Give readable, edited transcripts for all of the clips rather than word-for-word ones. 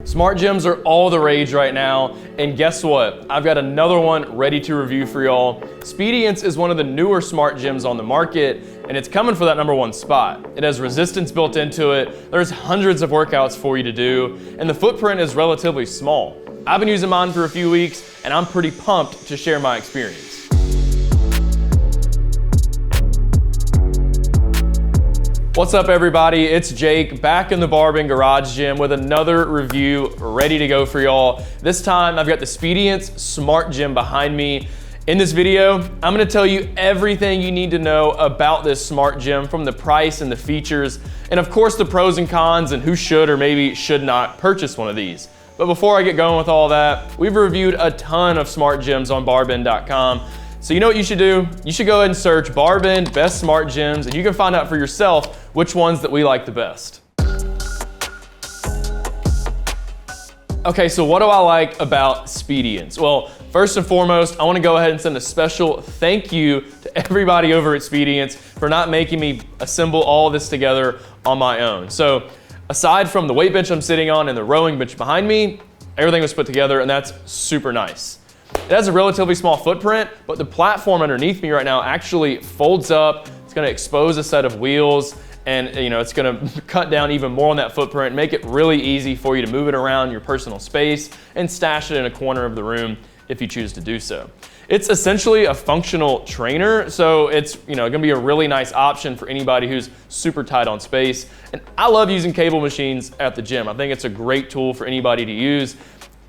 Smart gyms are all the rage right now, and guess what? I've got another one ready to review for y'all. Speediance is one of the newer smart gyms on the market, and it's coming for that #1 spot. It has resistance built into it, there's hundreds of workouts for you to do, and the footprint is relatively small. I've been using mine for a few weeks, and I'm pretty pumped to share my experience. What's up everybody, it's Jake back in the BarBend garage gym with another review ready to go for y'all. This time I've got the Speediance Smart Gym behind me. In this video, I'm gonna tell you everything you need to know about this smart gym, from the price and the features, and of course the pros and cons and who should or maybe should not purchase one of these. But before I get going with all that, we've reviewed a ton of smart gyms on BarBend.com. So you know what you should do? You should go ahead and search BarBend Best Smart Gyms, and you can find out for yourself which ones that we like the best. Okay, so what do I like about Speediance? Well, first and foremost, I wanna go ahead and send a special thank you to everybody over at Speediance for not making me assemble all of this together on my own. So aside from the weight bench I'm sitting on and the rowing bench behind me, everything was put together, and that's super nice. It has a relatively small footprint, but the platform underneath me right now actually folds up. It's gonna expose a set of wheels, and it's gonna cut down even more on that footprint and make it really easy for you to move it around your personal space and stash it in a corner of the room if you choose to do so. It's essentially a functional trainer, so it's gonna be a really nice option for anybody who's super tight on space. And I love using cable machines at the gym. I think it's a great tool for anybody to use.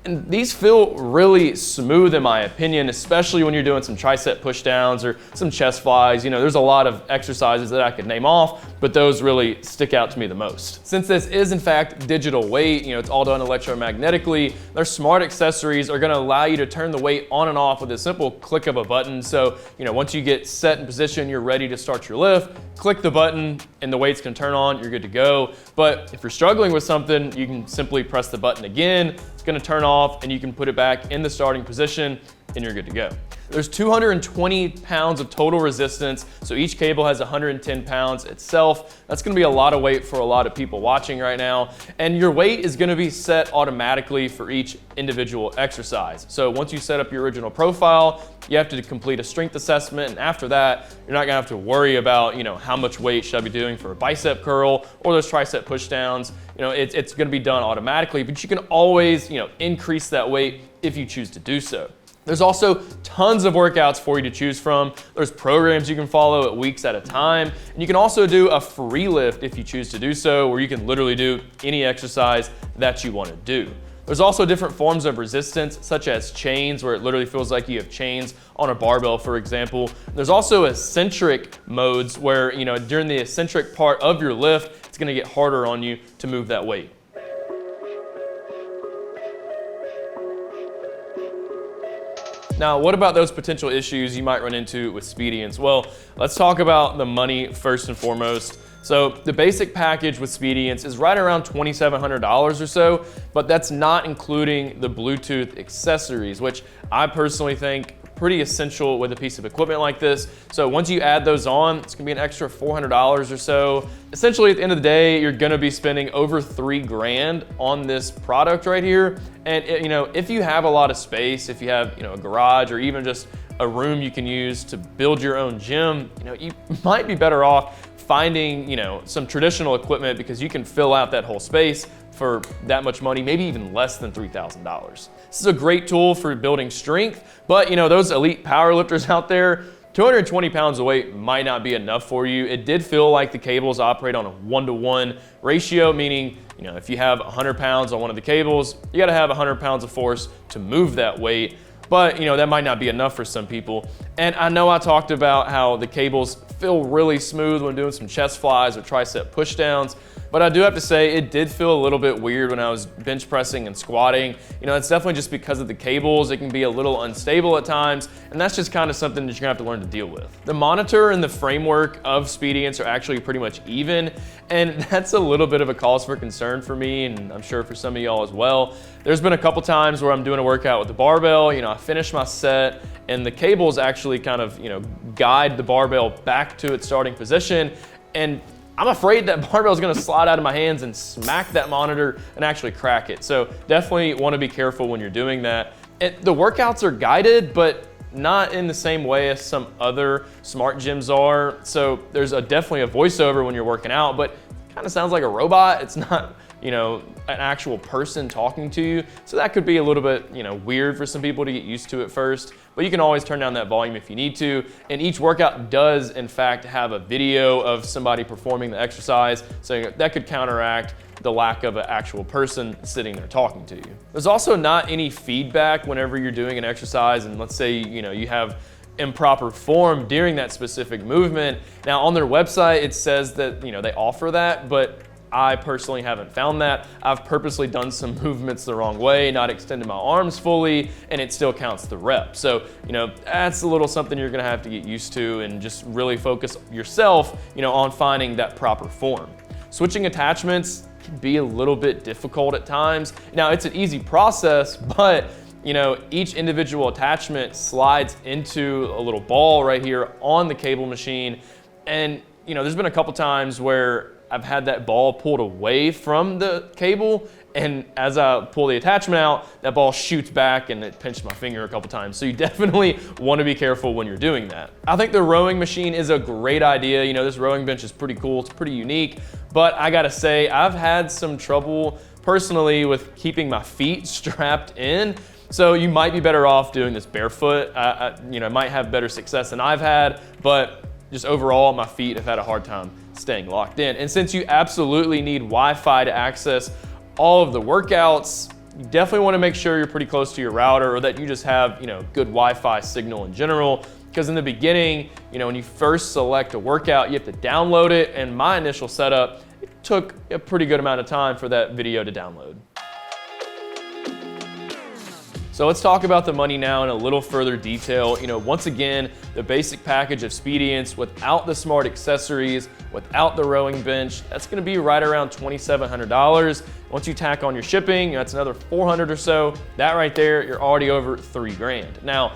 And these feel really smooth in my opinion, especially when you're doing some tricep pushdowns or some chest flies. There's a lot of exercises that I could name off, but those really stick out to me the most. Since this is in fact digital weight, it's all done electromagnetically, their smart accessories are gonna allow you to turn the weight on and off with a simple click of a button. So, once you get set in position, you're ready to start your lift, click the button and the weight's gonna turn on, you're good to go. But if you're struggling with something, you can simply press the button again, it's gonna turn off, and you can put it back in the starting position and you're good to go. There's 220 pounds of total resistance, so each cable has 110 pounds itself. That's gonna be a lot of weight for a lot of people watching right now, and your weight is gonna be set automatically for each individual exercise. So once you set up your original profile, you have to complete a strength assessment, and after that, you're not gonna have to worry about how much weight should I be doing for a bicep curl or those tricep pushdowns. It's gonna be done automatically, but you can always increase that weight if you choose to do so. There's also tons of workouts for you to choose from. There's programs you can follow at weeks at a time. And you can also do a free lift if you choose to do so, where you can literally do any exercise that you want to do. There's also different forms of resistance, such as chains, where it literally feels like you have chains on a barbell, for example. There's also eccentric modes where, during the eccentric part of your lift, it's gonna get harder on you to move that weight. Now, what about those potential issues you might run into with Speediance? Well, let's talk about the money first and foremost. So the basic package with Speediance is right around $2,700 or so, but that's not including the Bluetooth accessories, which I personally think pretty essential with a piece of equipment like this. So once you add those on, it's gonna be an extra $400 or so. Essentially, at the end of the day, you're gonna be spending over $3 grand on this product right here. And if you have a lot of space, if you have a garage or even just a room you can use to build your own gym, you might be better off finding some traditional equipment, because you can fill out that whole space for that much money, maybe even less than $3,000. This is a great tool for building strength, but those elite powerlifters out there, 220 pounds of weight might not be enough for you. It did feel like the cables operate on a 1-to-1 ratio, meaning if you have 100 pounds on one of the cables, you gotta have 100 pounds of force to move that weight. But that might not be enough for some people. And I know I talked about how the cables feel really smooth when doing some chest flies or tricep pushdowns, but I do have to say it did feel a little bit weird when I was bench pressing and squatting. It's definitely just because of the cables. It can be a little unstable at times, and that's just kind of something that you're gonna have to learn to deal with. The monitor and the framework of Speediance are actually pretty much even, and that's a little bit of a cause for concern for me, and I'm sure for some of y'all as well. There's been a couple times where I'm doing a workout with the barbell, I finish my set, and the cables actually kind of, guide the barbell back to its starting position, and I'm afraid that barbell is gonna slide out of my hands and smack that monitor and actually crack it. So definitely wanna be careful when you're doing that. The workouts are guided, but not in the same way as some other smart gyms are. So there's definitely a voiceover when you're working out, but it kind of sounds like a robot. It's not, you know, an actual person talking to you. So that could be a little bit, you know, weird for some people to get used to at first, but you can always turn down that volume if you need to. And each workout does in fact have a video of somebody performing the exercise. So that could counteract the lack of an actual person sitting there talking to you. There's also not any feedback whenever you're doing an exercise, and let's say, you know, you have improper form during that specific movement. Now on their website, it says that, you know, they offer that, but I personally haven't found that. I've purposely done some movements the wrong way, not extended my arms fully, and it still counts the rep. So, you know, that's a little something you're gonna have to get used to and just really focus yourself, you know, on finding that proper form. Switching attachments can be a little bit difficult at times. Now, it's an easy process, but you know, each individual attachment slides into a little ball right here on the cable machine. And you know, there's been a couple times where I've had that ball pulled away from the cable, and as I pull the attachment out, that ball shoots back and it pinched my finger a couple times. So you definitely want to be careful when you're doing that. I think the rowing machine is a great idea. You know, this rowing bench is pretty cool, it's pretty unique, but I gotta say, I've had some trouble personally with keeping my feet strapped in. So you might be better off doing this barefoot. You know, might have better success than I've had, but just overall, my feet have had a hard time staying locked in. And since you absolutely need Wi-Fi to access all of the workouts, you definitely want to make sure you're pretty close to your router, or that you just have, you know, good Wi-Fi signal in general. Because in the beginning, you know, when you first select a workout, you have to download it. And my initial setup, it took a pretty good amount of time for that video to download. So let's talk about the money now in a little further detail. You know, once again, the basic package of Speediance without the smart accessories, without the rowing bench, that's gonna be right around $2,700. Once you tack on your shipping, that's another $400 or so. That right there, you're already over $3 grand. Now,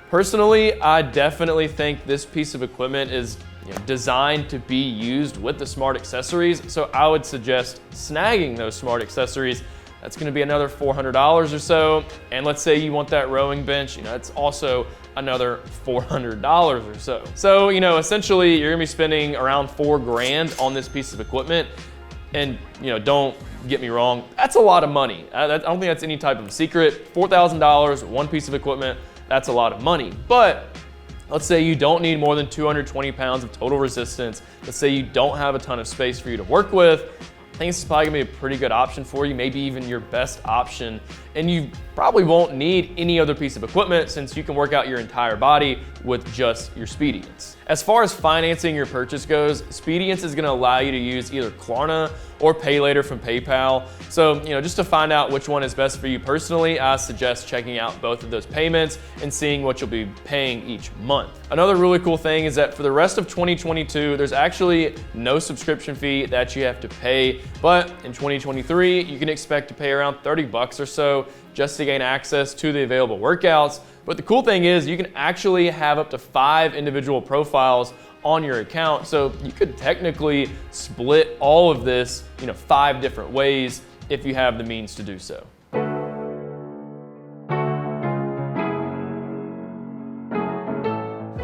personally, I definitely think this piece of equipment is, you know, designed to be used with the smart accessories. So I would suggest snagging those smart accessories. That's gonna be another $400 or so. And let's say you want that rowing bench, you know, it's also another $400 or so. So, you know, essentially you're gonna be spending around $4 grand on this piece of equipment. And, you know, don't get me wrong, that's a lot of money. I don't think that's any type of secret. $4,000, one piece of equipment, that's a lot of money. But let's say you don't need more than 220 pounds of total resistance. Let's say you don't have a ton of space for you to work with. I think this is probably gonna be a pretty good option for you, maybe even your best option. And you probably won't need any other piece of equipment since you can work out your entire body with just your Speediance. As far as financing your purchase goes, Speediance is gonna allow you to use either Klarna or Pay Later from PayPal. So, you know, just to find out which one is best for you personally, I suggest checking out both of those payments and seeing what you'll be paying each month. Another really cool thing is that for the rest of 2022, there's actually no subscription fee that you have to pay. But in 2023, you can expect to pay around 30 bucks or so just to gain access to the available workouts. But the cool thing is you can actually have up to 5 individual profiles on your account. So you could technically split all of this, you know, 5 different ways if you have the means to do so.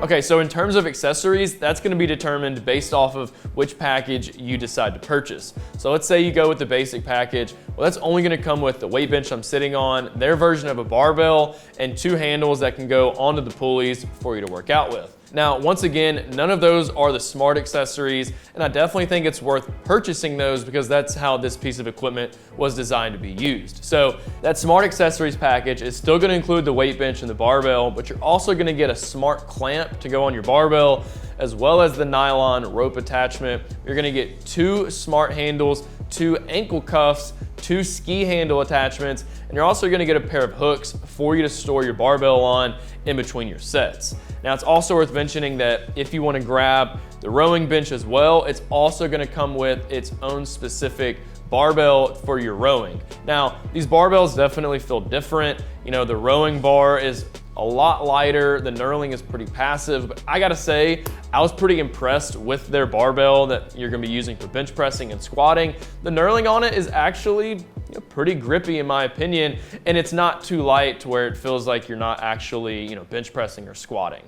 Okay, so in terms of accessories, that's gonna be determined based off of which package you decide to purchase. So let's say you go with the basic package. Well, that's only gonna come with the weight bench I'm sitting on, their version of a barbell, and 2 handles that can go onto the pulleys for you to work out with. Now, once again, none of those are the smart accessories, and I definitely think it's worth purchasing those because that's how this piece of equipment was designed to be used. So that smart accessories package is still gonna include the weight bench and the barbell, but you're also gonna get a smart clamp to go on your barbell, as well as the nylon rope attachment. You're gonna get 2 smart handles, 2 ankle cuffs, 2 ski handle attachments, and you're also gonna get a pair of hooks for you to store your barbell on in between your sets. Now, it's also worth mentioning that if you wanna grab the rowing bench as well, it's also gonna come with its own specific barbell for your rowing. Now, these barbells definitely feel different. You know, the rowing bar is a lot lighter. The knurling is pretty passive, but I gotta say, I was pretty impressed with their barbell that you're gonna be using for bench pressing and squatting. The knurling on it is actually pretty grippy in my opinion, and it's not too light to where it feels like you're not actually bench pressing or squatting.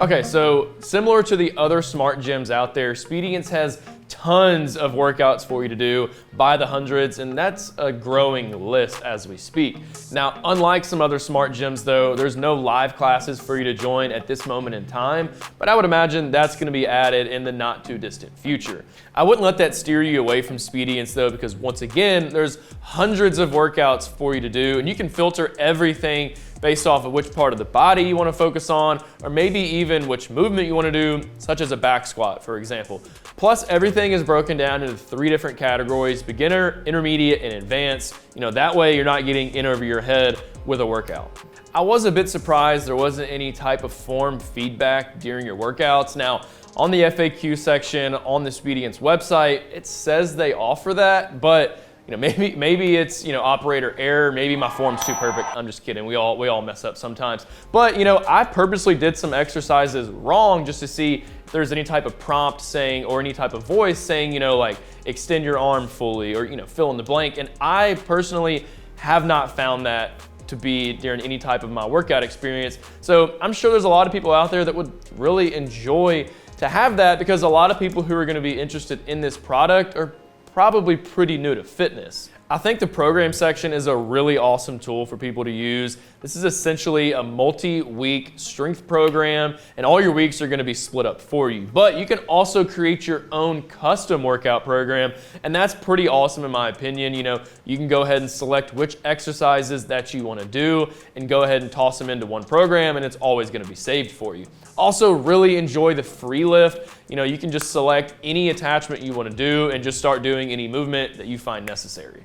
Okay, so similar to the other smart gyms out there, Speediance has tons of workouts for you to do by the hundreds, and that's a growing list as we speak. Now, unlike some other smart gyms though, there's no live classes for you to join at this moment in time, but I would imagine that's gonna be added in the not too distant future. I wouldn't let that steer you away from Speediance though, because once again, there's hundreds of workouts for you to do, and you can filter everything based off of which part of the body you want to focus on, or maybe even which movement you want to do, such as a back squat, for example. Plus, everything is broken down into 3 different categories: beginner, intermediate, and advanced. That way you're not getting in over your head with a workout. I was a bit surprised there wasn't any type of form feedback during your workouts. Now, on the FAQ section on the Speediance website, it says they offer that, but maybe it's operator error. Maybe my form's too perfect. I'm just kidding. We all mess up sometimes. But I purposely did some exercises wrong just to see if there's any type of prompt saying, or any type of voice saying, like extend your arm fully, or fill in the blank. And I personally have not found that to be during any type of my workout experience. So I'm sure there's a lot of people out there that would really enjoy to have that, because a lot of people who are going to be interested in this product are probably pretty new to fitness. I think the program section is a really awesome tool for people to use. This is essentially a multi-week strength program, and all your weeks are going to be split up for you. But you can also create your own custom workout program, and that's pretty awesome in my opinion. You can go ahead and select which exercises that you want to do and go ahead and toss them into one program, and it's always going to be saved for you. Also, really enjoy the free lift. You can just select any attachment you want to do and just start doing any movement that you find necessary.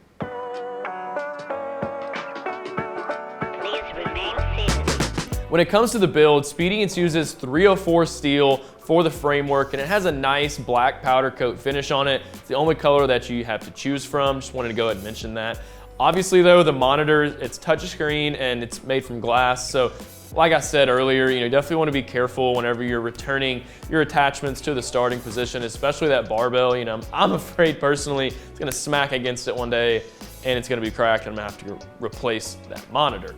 When it comes to the build, Speediance uses 304 steel for the framework, and it has a nice black powder coat finish on it. It's the only color that you have to choose from. Just wanted to go ahead and mention that. Obviously though, the monitor, it's touchscreen and it's made from glass. So like I said earlier, you definitely want to be careful whenever you're returning your attachments to the starting position, especially that barbell. I'm afraid personally it's going to smack against it one day and it's going to be cracked and I'm going to have to replace that monitor.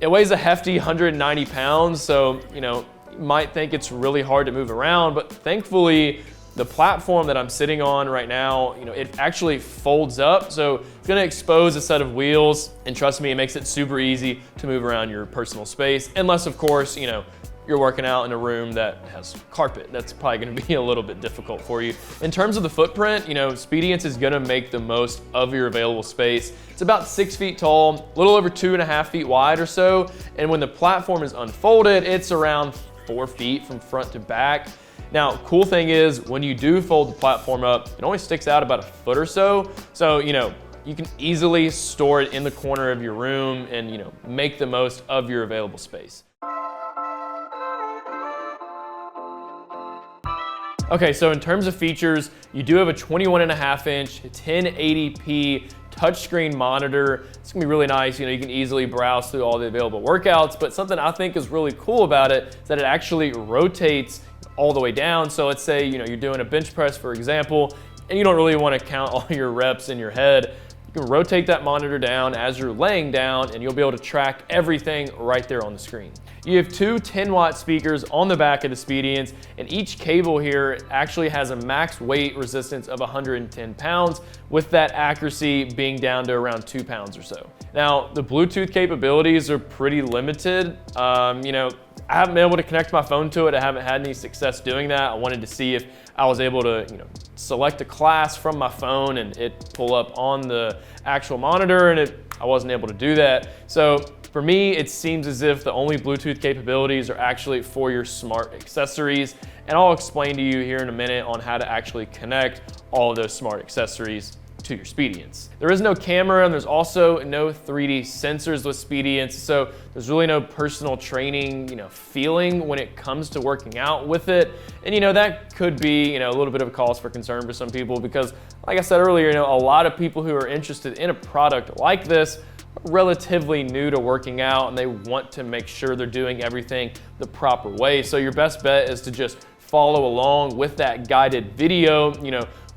It weighs a hefty 190 pounds, so you might think it's really hard to move around, but thankfully the platform that I'm sitting on right now, it actually folds up, so it's gonna expose a set of wheels, and trust me, it makes it super easy to move around your personal space, unless of course, you're working out in a room that has carpet. That's probably gonna be a little bit difficult for you. In terms of the footprint, Speediance is gonna make the most of your available space. It's about 6 feet tall, a little over 2.5 feet wide or so, and when the platform is unfolded, it's around 4 feet from front to back. Now, cool thing is, when you do fold the platform up, it only sticks out about 1 foot or so, so you can easily store it in the corner of your room and make the most of your available space. Okay, so in terms of features, you do have a 21.5-inch 1080p touchscreen monitor. It's gonna be really nice. You can easily browse through all the available workouts, but something I think is really cool about it is that it actually rotates all the way down. So let's say you're doing a bench press, for example, and you don't really want to count all your reps in your head. You can rotate that monitor down as you're laying down and you'll be able to track everything right there on the screen. You have 2 10-watt speakers on the back of the Speediance, and each cable here actually has a max weight resistance of 110 pounds, with that accuracy being down to around 2 pounds or so. Now, the Bluetooth capabilities are pretty limited. I haven't been able to connect my phone to it. I haven't had any success doing that. I wanted to see if I was able to, select a class from my phone and it pull up on the actual monitor, and I wasn't able to do that. So for me, it seems as if the only Bluetooth capabilities are actually for your smart accessories, and I'll explain to you here in a minute on how to actually connect all of those smart accessories to your Speediance. There is no camera and there's also no 3D sensors with Speediance, so there's really no personal training, feeling when it comes to working out with it. And that could be, a little bit of a cause for concern for some people because, like I said earlier, a lot of people who are interested in a product like this are relatively new to working out and they want to make sure they're doing everything the proper way. So your best bet is to just follow along with that guided video,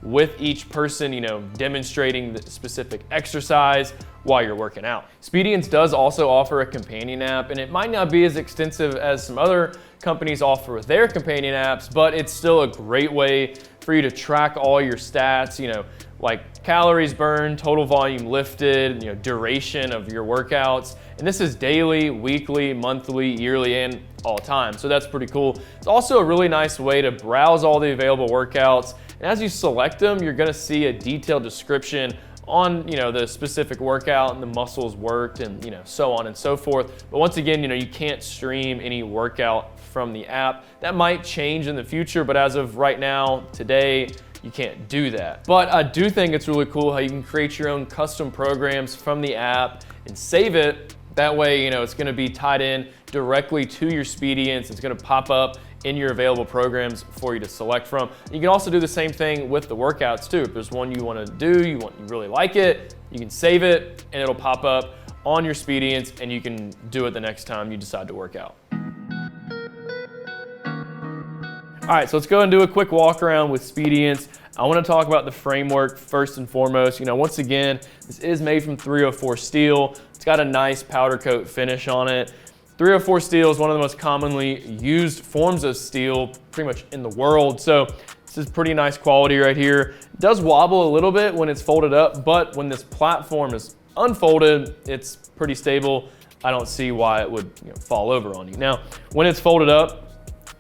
with each person, demonstrating the specific exercise while you're working out. Speediance does also offer a companion app, and it might not be as extensive as some other companies offer with their companion apps, but it's still a great way for you to track all your stats, like calories burned, total volume lifted, duration of your workouts. And this is daily, weekly, monthly, yearly, and all time. So that's pretty cool. It's also a really nice way to browse all the available workouts. And as you select them, you're gonna see a detailed description on the specific workout and the muscles worked and so on and so forth. But once again, you can't stream any workout from the app. That might change in the future, but as of right now, today, you can't do that. But I do think it's really cool how you can create your own custom programs from the app and save it. That way, it's gonna be tied in directly to your Speediance. It's gonna pop up in your available programs for you to select from. You can also do the same thing with the workouts too. If there's one you wanna do, you really like it, you can save it and it'll pop up on your Speediance and you can do it the next time you decide to work out. All right, so let's go and do a quick walk around with Speediance. I want to talk about the framework first and foremost. Once again, this is made from 304 steel. It's got a nice powder coat finish on it. 304 steel is one of the most commonly used forms of steel pretty much in the world. So this is pretty nice quality right here. It does wobble a little bit when it's folded up, but when this platform is unfolded, it's pretty stable. I don't see why it would fall over on you. Now, when it's folded up,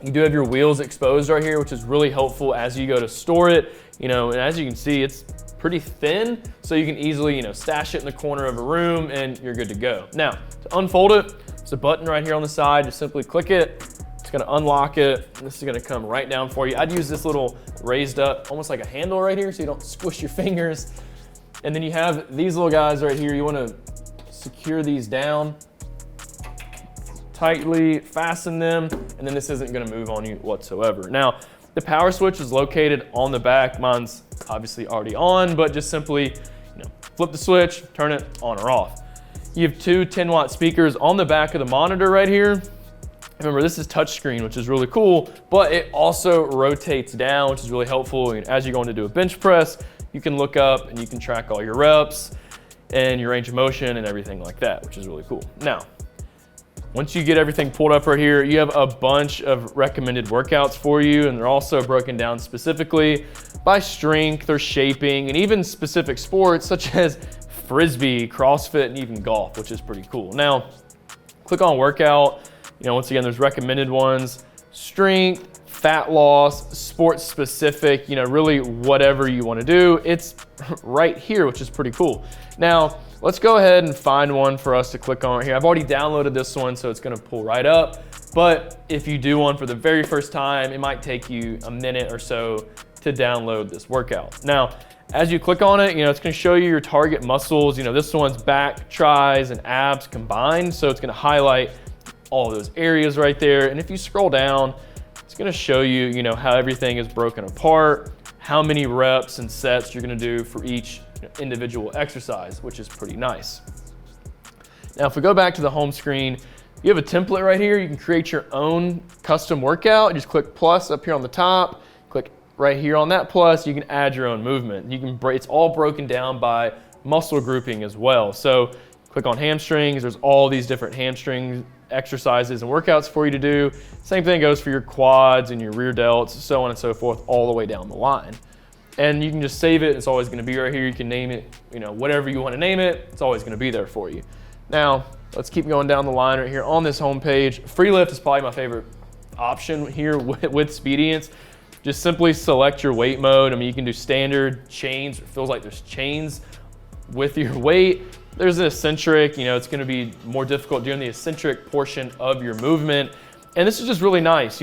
you do have your wheels exposed right here, which is really helpful as you go to store it. And as you can see, it's pretty thin, so you can easily, stash it in the corner of a room and you're good to go. Now, to unfold it, there's a button right here on the side. Just simply click it. It's gonna unlock it. This is gonna come right down for you. I'd use this little raised up, almost like a handle right here so you don't squish your fingers. And then you have these little guys right here. You wanna secure these down, tightly fasten them, and then this isn't gonna move on you whatsoever. Now, the power switch is located on the back. Mine's obviously already on, but just simply flip the switch, turn it on or off. You have two 10-watt speakers on the back of the monitor right here. Remember, this is touchscreen, which is really cool, but it also rotates down, which is really helpful. As you're going to do a bench press, you can look up and you can track all your reps and your range of motion and everything like that, which is really cool. Now, once you get everything pulled up right here, you have a bunch of recommended workouts for you, and they're also broken down specifically by strength or shaping, and even specific sports such as Frisbee, CrossFit, and even golf, which is pretty cool. Now, click on workout. Once again, there's recommended ones, strength, fat loss, sports specific, really whatever you want to do. It's right here, which is pretty cool. Now, let's go ahead and find one for us to click on right here. I've already downloaded this one, so it's gonna pull right up. But if you do one for the very first time, it might take you a minute or so to download this workout. Now, as you click on it, it's gonna show you your target muscles. This one's back, tris, and abs combined. So it's gonna highlight all those areas right there. And if you scroll down, it's gonna show you, how everything is broken apart, how many reps and sets you're gonna do for each individual exercise, which is pretty nice. Now, if we go back to the home screen, you have a template right here. You can create your own custom workout. Just click plus up here on the top, click right here on that plus, you can add your own movement. It's all broken down by muscle grouping as well. So click on hamstrings. There's all these different hamstring exercises and workouts for you to do. Same thing goes for your quads and your rear delts, so on and so forth, all the way down the line. And you can just save it. It's always gonna be right here. You can name it, whatever you wanna name it. It's always gonna be there for you. Now, let's keep going down the line right here on this home page. Free lift is probably my favorite option here with Speediance. Just simply select your weight mode. You can do standard, chains. It feels like there's chains with your weight. There's an eccentric, it's gonna be more difficult doing the eccentric portion of your movement. And this is just really nice,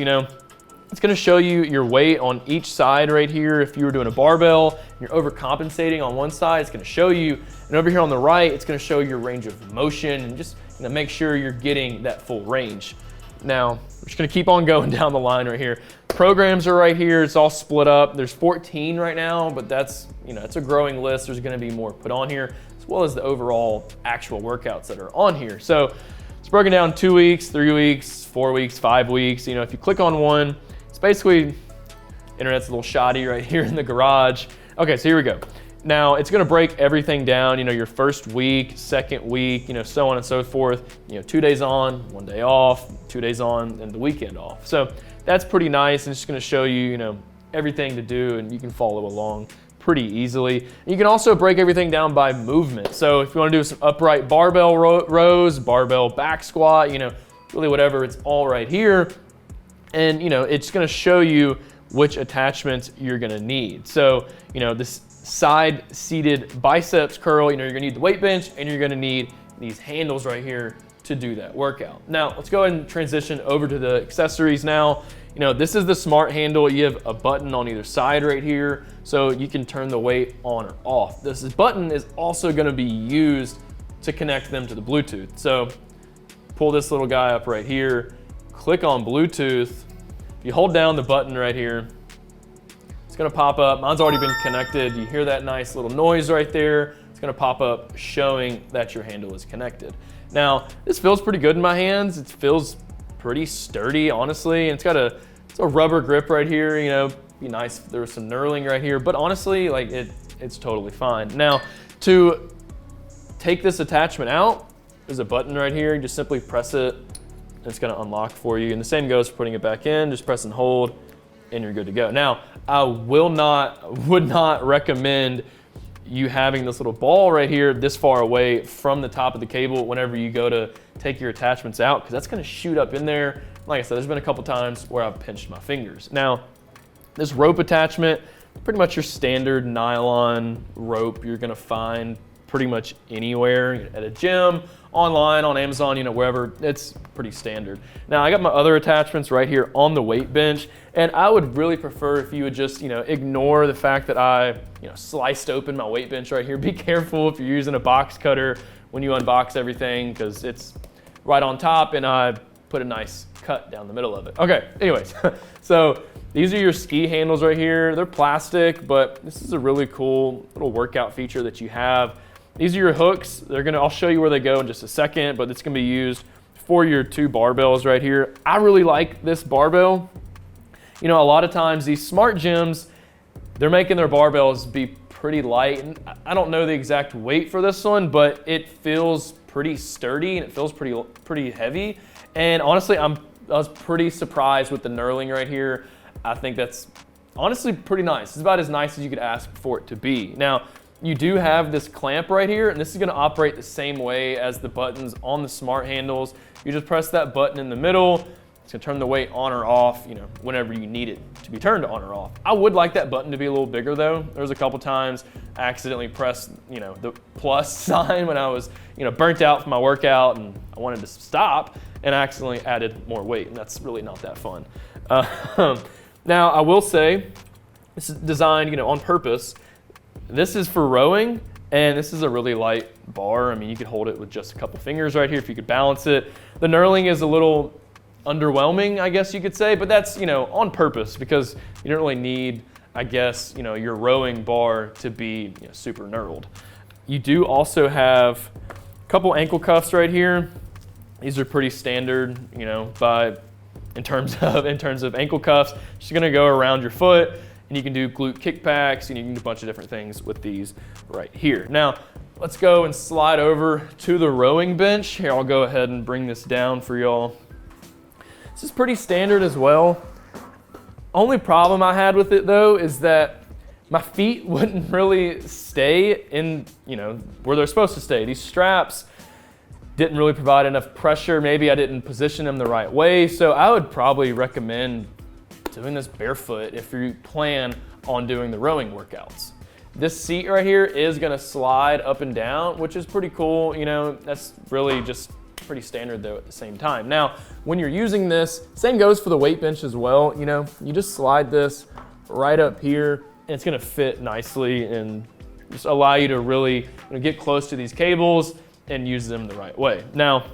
it's gonna show you your weight on each side right here. If you were doing a barbell, and you're overcompensating on one side, it's gonna show you. And over here on the right, it's gonna show your range of motion and just make sure you're getting that full range. Now, we're just gonna keep on going down the line right here. Programs are right here, it's all split up. There's 14 right now, but that's, it's a growing list. There's gonna be more put on here, as well as the overall actual workouts that are on here. So it's broken down 2 weeks, 3 weeks, 4 weeks, 5 weeks. If you click on one, it's basically, internet's a little shoddy right here in the garage. Okay, so here we go. Now it's gonna break everything down, your first week, second week, so on and so forth. 2 days on, 1 day off, 2 days on, and the weekend off. So that's pretty nice, and it's just gonna show you, everything to do, and you can follow along pretty easily. And you can also break everything down by movement. So if you wanna do some upright barbell rows, barbell back squat, really whatever, it's all right here. And it's gonna show you which attachments you're gonna need. So, this side seated biceps curl, you're gonna need the weight bench and you're gonna need these handles right here to do that workout. Now, let's go ahead and transition over to the accessories now. This is the smart handle. You have a button on either side right here, so you can turn the weight on or off. This button is also gonna be used to connect them to the Bluetooth. So pull this little guy up right here, click on Bluetooth. If you hold down the button right here, it's gonna pop up. Mine's already been connected. You hear that nice little noise right there. It's gonna pop up showing that your handle is connected. Now, this feels pretty good in my hands. It feels pretty sturdy, honestly. And it's a rubber grip right here. Be nice if there was some knurling right here, but honestly, it's totally fine. Now, to take this attachment out, there's a button right here. You just simply press it, and it's gonna unlock for you. And the same goes for putting it back in. Just press and hold, and you're good to go. Now, I would not recommend you having this little ball right here this far away from the top of the cable whenever you go to take your attachments out, because that's gonna shoot up in there. Like I said, there's been a couple times where I've pinched my fingers. Now, this rope attachment, pretty much your standard nylon rope you're gonna find pretty much anywhere, at a gym, online, on Amazon, wherever. It's pretty standard. Now, I got my other attachments right here on the weight bench, and I would really prefer if you would just, ignore the fact that I, sliced open my weight bench right here. Be careful if you're using a box cutter when you unbox everything, because it's right on top, and I put a nice cut down the middle of it. Okay, anyways, so these are your ski handles right here. They're plastic, but this is a really cool little workout feature that you have. These are your hooks. I'll show you where they go in just a second, but it's gonna be used for your 2 barbells right here. I really like this barbell. A lot of times these smart gyms, they're making their barbells be pretty light. And I don't know the exact weight for this one, but it feels pretty sturdy and it feels pretty heavy. And honestly, I was pretty surprised with the knurling right here. I think that's honestly pretty nice. It's about as nice as you could ask for it to be. Now, you do have this clamp right here, and this is gonna operate the same way as the buttons on the smart handles. You just press that button in the middle. It's gonna turn the weight on or off, whenever you need it to be turned on or off. I would like that button to be a little bigger though. There was a couple times I accidentally pressed, the plus sign when I was, burnt out from my workout and I wanted to stop, and I accidentally added more weight, and that's really not that fun. Now, I will say, this is designed, on purpose. This is for rowing, and this is a really light bar. I mean, you could hold it with just a couple fingers right here if you could balance it. The knurling is a little underwhelming, I guess you could say, but that's, on purpose, because you don't really need, I guess, your rowing bar to be super knurled. You do also have a couple ankle cuffs right here. These are pretty standard, in terms of ankle cuffs. Just gonna go around your foot, and you can do glute kickbacks, and you can do a bunch of different things with these right here. Now, let's go and slide over to the rowing bench. Here, I'll go ahead and bring this down for y'all. This is pretty standard as well. Only problem I had with it though is that my feet wouldn't really stay in, where they're supposed to stay. These straps didn't really provide enough pressure. Maybe I didn't position them the right way. So I would probably recommend doing this barefoot if you plan on doing the rowing workouts. This seat right here is gonna slide up and down, which is pretty cool. That's really just pretty standard though at the same time. Now, when you're using this, same goes for the weight bench as well. You know, you just slide this right up here and it's gonna fit nicely and just allow you to really get close to these cables and use them the right way. Now,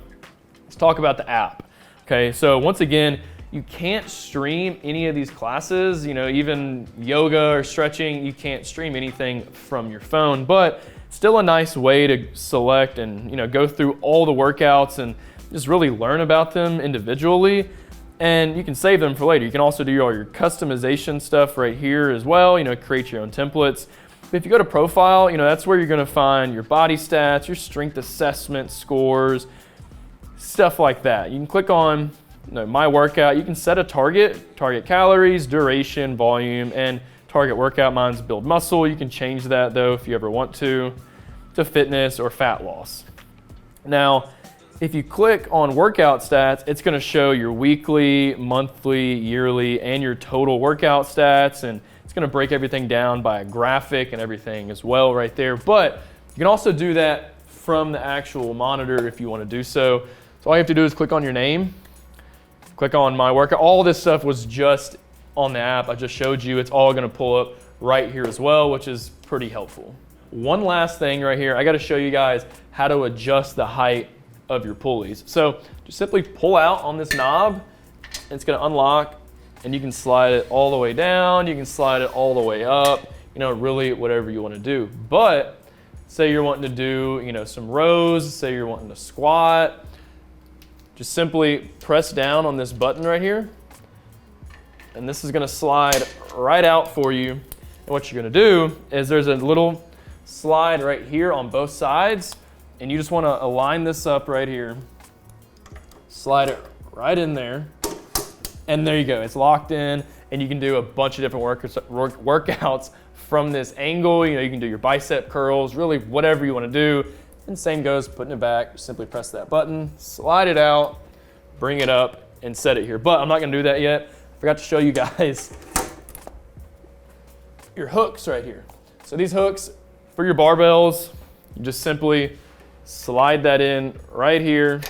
let's talk about the app. Okay, so once again, you can't stream any of these classes, you know, even yoga or stretching, you can't stream anything from your phone, but still a nice way to select and, you know, go through all the workouts and just really learn about them individually. And you can save them for later. You can also do all your customization stuff right here as well, you know, create your own templates. But if you go to profile, you know, that's where you're gonna find your body stats, your strength assessment scores, stuff like that. You can click on, you know, my workout. You can set a target calories, duration, volume, and target workout. Mine's build muscle. You can change that though if you ever want to fitness or fat loss. Now, if you click on workout stats, it's gonna show your weekly, monthly, yearly, and your total workout stats, and it's gonna break everything down by a graphic and everything as well right there. But you can also do that from the actual monitor if you wanna do so. So all you have to do is click on your name, click on my workout. All this stuff was just on the app I just showed you. It's all gonna pull up right here as well, which is pretty helpful. One last thing right here, I gotta show you guys how to adjust the height of your pulleys. So just simply pull out on this knob, and it's gonna unlock, and you can slide it all the way down, you can slide it all the way up, you know, really whatever you wanna do. But say you're wanting to do, you know, some rows, say you're wanting to squat, just simply press down on this button right here, and this is gonna slide right out for you. And what you're gonna do is there's a little slide right here on both sides, and you just wanna align this up right here, slide it right in there, and there you go, it's locked in, and you can do a bunch of different workouts from this angle. You know, you can do your bicep curls, really whatever you wanna do. And same goes, putting it back, simply press that button, slide it out, bring it up, and set it here. But I'm not gonna do that yet. I forgot to show you guys your hooks right here. So these hooks for your barbells, you just simply slide that in right here.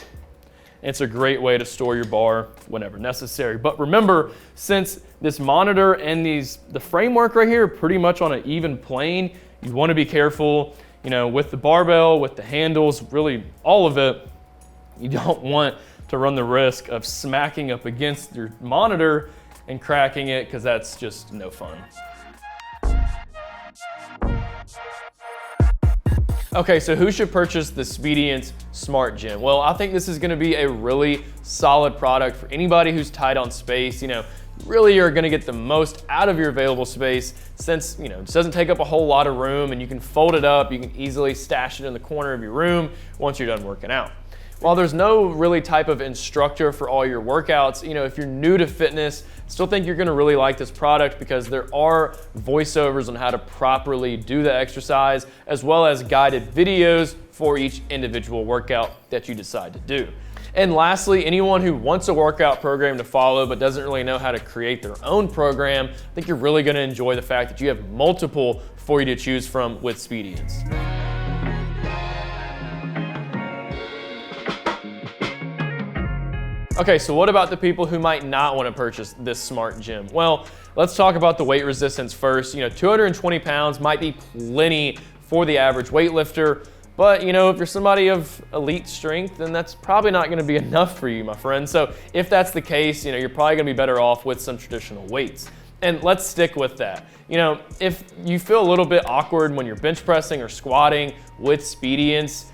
It's a great way to store your bar whenever necessary. But remember, since this monitor and the framework right here are pretty much on an even plane, you wanna be careful, you know, with the barbell, with the handles, really all of it. You don't want to run the risk of smacking up against your monitor and cracking it, because that's just no fun. Okay, so who should purchase the Speediance Smart Gym? Well, I think this is gonna be a really solid product for anybody who's tight on space. You know, really you're gonna get the most out of your available space, since, you know, it doesn't take up a whole lot of room, and you can fold it up, you can easily stash it in the corner of your room once you're done working out. While there's no really type of instructor for all your workouts, you know, if you're new to fitness, still think you're gonna really like this product, because there are voiceovers on how to properly do the exercise, as well as guided videos for each individual workout that you decide to do. And lastly, anyone who wants a workout program to follow but doesn't really know how to create their own program, I think you're really gonna enjoy the fact that you have multiple for you to choose from with Speediance. Okay, so what about the people who might not want to purchase this smart gym? Well, let's talk about the weight resistance first. You know, 220 pounds might be plenty for the average weightlifter, but you know, if you're somebody of elite strength, then that's probably not going to be enough for you, my friend. So if that's the case, you know, you're probably going to be better off with some traditional weights. And let's stick with that. You know, if you feel a little bit awkward when you're bench pressing or squatting with Speediance,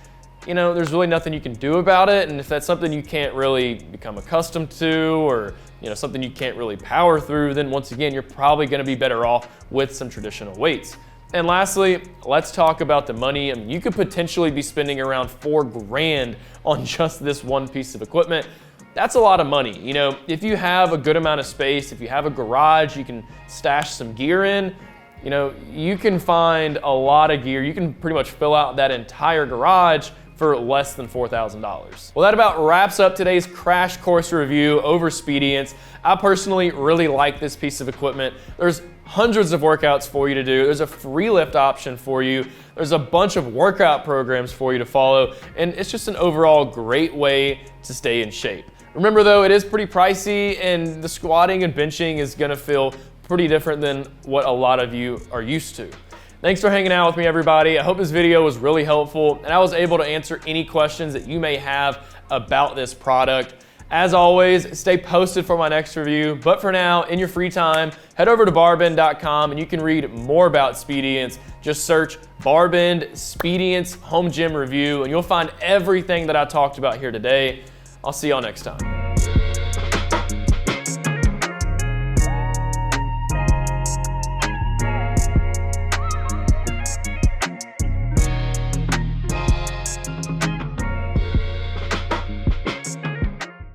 you know, there's really nothing you can do about it. And if that's something you can't really become accustomed to, or, you know, something you can't really power through, then once again, you're probably gonna be better off with some traditional weights. And lastly, let's talk about the money. I mean, you could potentially be spending around $4,000 on just this one piece of equipment. That's a lot of money. You know, if you have a good amount of space, if you have a garage, you can stash some gear in, you know, you can find a lot of gear. You can pretty much fill out that entire garage for less than $4,000. Well, that about wraps up today's crash course review over Speediance. I personally really like this piece of equipment. There's hundreds of workouts for you to do. There's a free lift option for you. There's a bunch of workout programs for you to follow, and it's just an overall great way to stay in shape. Remember though, it is pretty pricey, and the squatting and benching is gonna feel pretty different than what a lot of you are used to. Thanks for hanging out with me, everybody. I hope this video was really helpful and I was able to answer any questions that you may have about this product. As always, stay posted for my next review. But for now, in your free time, head over to BarBend.com and you can read more about Speediance. Just search BarBend Speediance Home Gym Review and you'll find everything that I talked about here today. I'll see y'all next time.